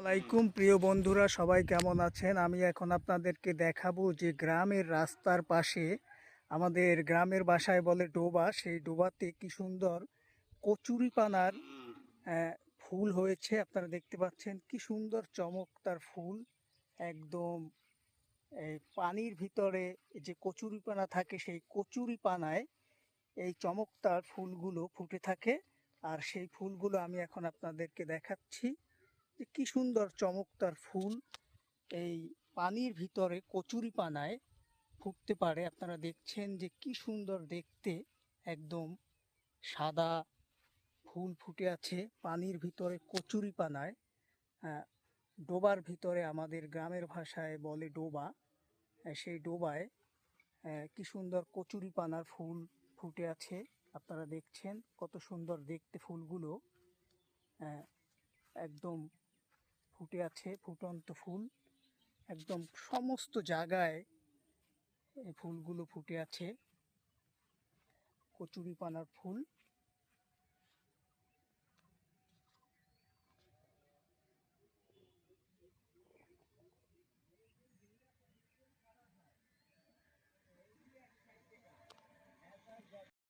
আসসালামাইকুম প্রিয় বন্ধুরা, সবাই কেমন আছেন? আমি এখন আপনাদেরকে দেখাবো যে গ্রামের রাস্তার পাশে আমাদের গ্রামের বাসায় বলে ডোবা, সেই ডোবাতে কি সুন্দর কচুরিপানার ফুল হয়েছে। আপনারা দেখতে পাচ্ছেন কি সুন্দর চমৎকার ফুল। একদম এই পানির ভিতরে যে কচুরিপানা থাকে সেই কচুরিপানায় এই চমৎকার ফুলগুলো ফুটে থাকে। আর সেই ফুলগুলো আমি এখন আপনাদেরকে দেখাচ্ছি যে কি সুন্দর চমৎকার ফুল এই পানির ভিতরে কচুরিপানায় ফুটতে পারে। আপনারা দেখছেন যে কি সুন্দর দেখতে, একদম সাদা ফুল ফুটে আছে পানির ভিতরে কচুরিপানায়। ডোবার ভিতরে আমাদের গ্রামের ভাষায় বলে ডোবা। সেই ডোবায় কি সুন্দর কচুরিপানার ফুল ফুটে আছে। আপনারা দেখছেন কত সুন্দর দেখতে ফুলগুলো, একদম ফুটে আছে ফুটন্ত ফুল। একদম সমস্ত জায়গায় এই ফুলগুলো ফুটে আছে, কচুরিপানার ফুল।